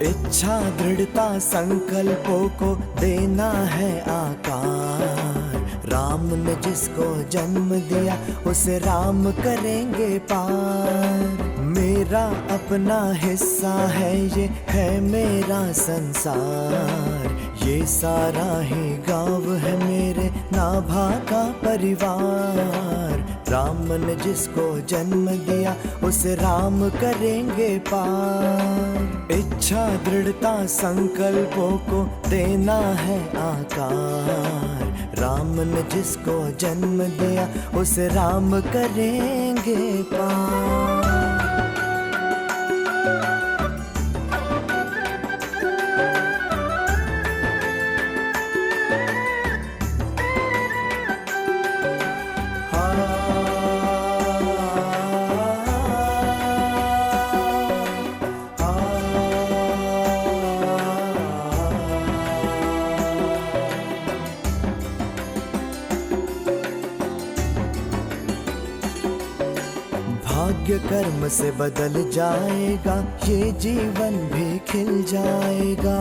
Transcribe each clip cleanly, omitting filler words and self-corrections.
इच्छा दृढ़ता संकल्पों को देना है आकार। राम ने जिसको जन्म दिया उसे राम करेंगे पार। मेरा अपना हिस्सा है, ये है मेरा संसार। ये सारा ही गाँव है मेरे नाभा का परिवार। राम ने जिसको जन्म दिया उसे राम करेंगे पार। इच्छा दृढ़ता संकल्पों को देना है आकार। राम ने जिसको जन्म दिया उसे राम करेंगे पार। भाग्य कर्म से बदल जाएगा, ये जीवन भी खिल जाएगा।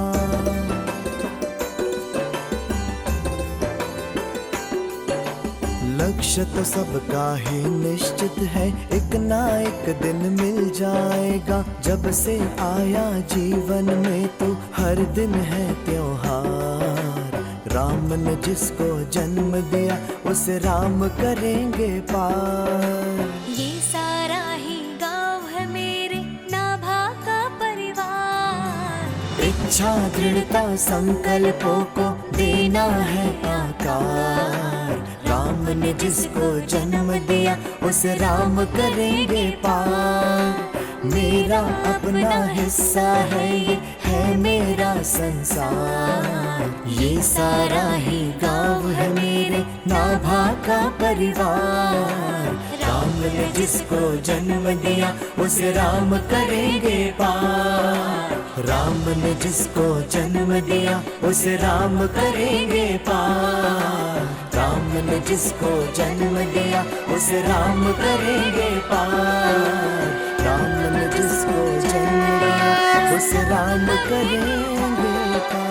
लक्ष्य तो सबका ही निश्चित है, एक ना एक दिन मिल जाएगा। जब से आया जीवन में तू हर दिन है त्योहार। राम ने जिसको जन्म दिया उसे राम करेंगे पार। ये सारा ही गाँव है मेरे नाभा का परिवार। इच्छा दृढ़ता संकल्पों को देना है आकार। राम ने जिसको जन्म दिया उसे राम करेंगे पार। मेरा अपना हिस्सा है, ये है मेरा संसार। ये सारा ही गाँव है मेरे नाभा का परिवार। राम ने जिसको जन्म दिया उसे राम करेंगे पार। राम ने जिसको जन्म दिया उसे राम करेंगे पार। राम ने जिसको जन्म दिया उसे राम करेंगे पार। राम ने जिसको जन्म दिया उसे राम करेंगे पार।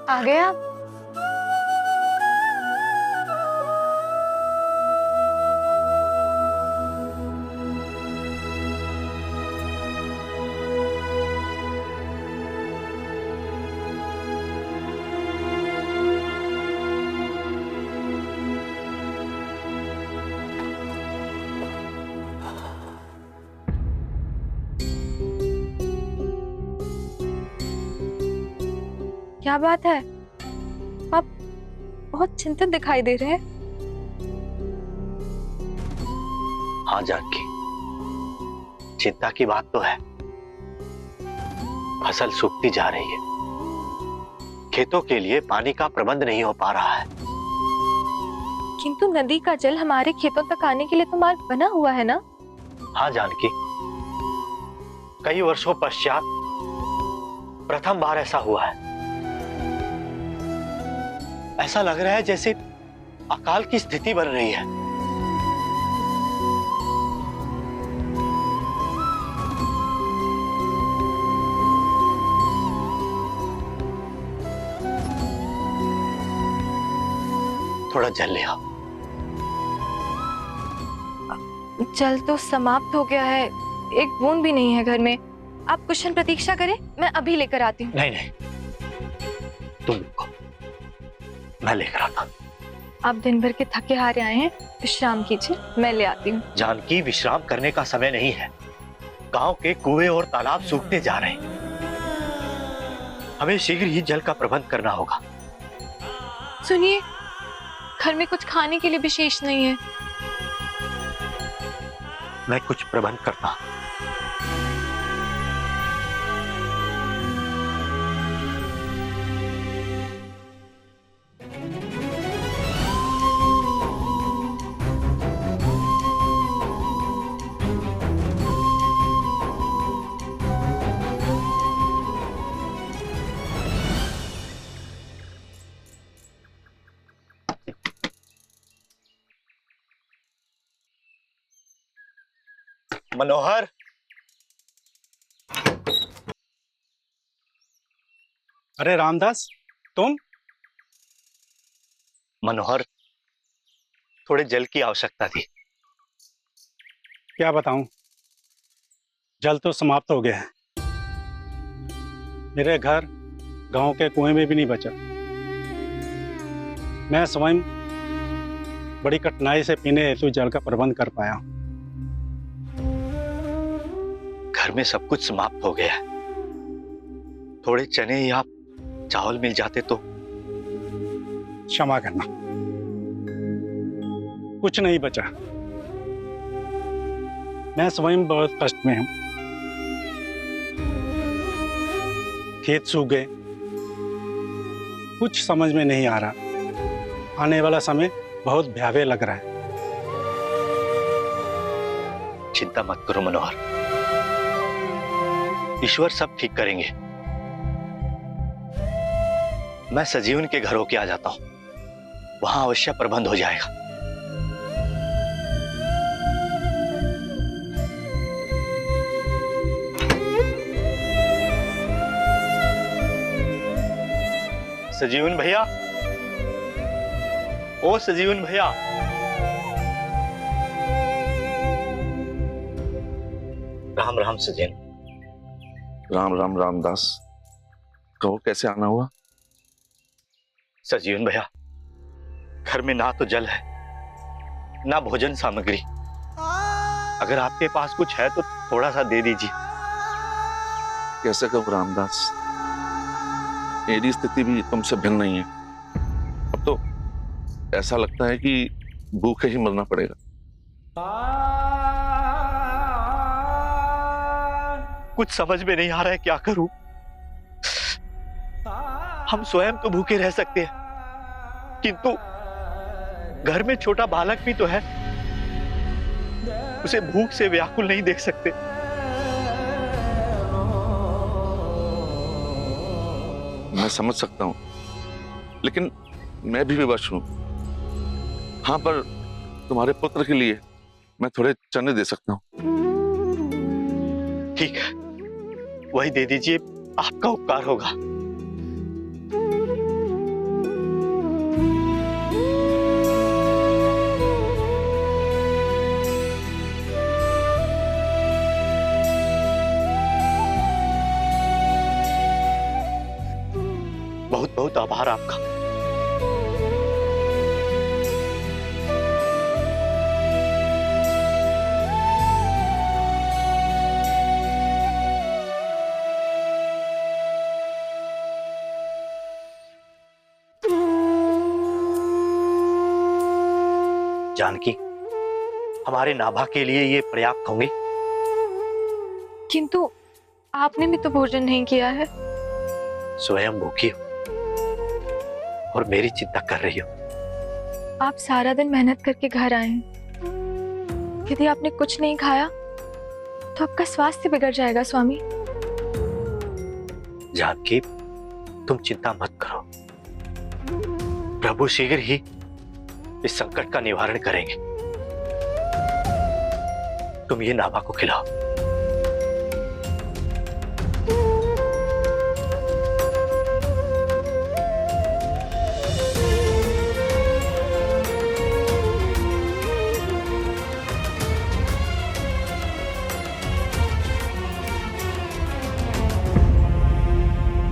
आ गए आप? क्या बात है? आप बहुत चिंतित दिखाई दे रहे हैं। हाँ जानकी, चिंता की बात तो है। फसल सूखती जा रही है, खेतों के लिए पानी का प्रबंध नहीं हो पा रहा है। किंतु नदी का जल हमारे खेतों तक आने के लिए तो मार्ग बना हुआ है ना? हाँ जानकी, कई वर्षों पश्चात प्रथम बार ऐसा हुआ है। ऐसा लग रहा है जैसे अकाल की स्थिति बन रही है। थोड़ा जल ले आओ। जल तो समाप्त हो गया है, एक बूंद भी नहीं है घर में। आप कुछ क्षण प्रतीक्षा करें, मैं अभी लेकर आती हूँ। नहीं नहीं, तुम रुको, मैं लेकर आता हूँ। आप दिन भर के थके हारे आए हैं, विश्राम कीजिए, मैं ले आती हूँ। जानकी, विश्राम करने का समय नहीं है। गांव के कुएं और तालाब सूखते जा रहे हैं। हमें शीघ्र ही जल का प्रबंध करना होगा। सुनिए, घर में कुछ खाने के लिए भी शेष नहीं है। मैं कुछ प्रबंध करता हूं। मनोहर, अरे रामदास, तुम? मनोहर, थोड़े जल की आवश्यकता थी। क्या बताऊं, जल तो समाप्त हो गया है। मेरे घर गांव के कुएं में भी नहीं बचा। मैं स्वयं बड़ी कठिनाई से पीने हेतु जल का प्रबंध कर पाया हूं। घर में सब कुछ समाप्त हो गया है। थोड़े चने या चावल मिल जाते तो। क्षमा करना, कुछ नहीं बचा। मैं स्वयं बहुत कष्ट में हूं। खेत सूख गए, कुछ समझ में नहीं आ रहा। आने वाला समय बहुत भयावह लग रहा है। चिंता मत करो मनोहर, ईश्वर सब ठीक करेंगे। मैं सजीवन के घर होके आ जाता हूं, वहां अवश्य प्रबंध हो जाएगा। सजीवन भैया, ओ सजीवन भैया, राम राम सजीवन। राम राम रामदास, कहो कैसे आना हुआ? सजीवन भैया, घर में ना तो जल है ना भोजन सामग्री। अगर आपके पास कुछ है तो थोड़ा सा दे दीजिए। कैसे कहूँ रामदास, मेरी स्थिति भी तुमसे भिन्न नहीं है। अब तो ऐसा लगता है कि भूखे ही मरना पड़ेगा। कुछ समझ में नहीं आ रहा है क्या करूं। हम स्वयं तो भूखे रह सकते हैं, किंतु घर में छोटा बालक भी तो है, उसे भूख से व्याकुल नहीं देख सकते। मैं समझ सकता हूं, लेकिन मैं भी विवश हूं। हाँ, पर तुम्हारे पुत्र के लिए मैं थोड़े चने दे सकता हूं। ठीक है, वही दे दीजिए, आपका उपकार होगा। बहुत बहुत आभार आपका। जानकी, हमारे नाभा के लिए ये पर्याप्त होंगे। किंतु आपने भी तो भोजन नहीं किया है। स्वयं भूखी हो और मेरी चिंता कर रही हो। आप सारा दिन मेहनत करके घर आए हैं। यदि आपने कुछ नहीं खाया तो आपका स्वास्थ्य बिगड़ जाएगा स्वामी। जानकी, तुम चिंता मत करो, प्रभु शीघ्र ही इस संकट का निवारण करेंगे। तुम ये नाभा को खिलाओ।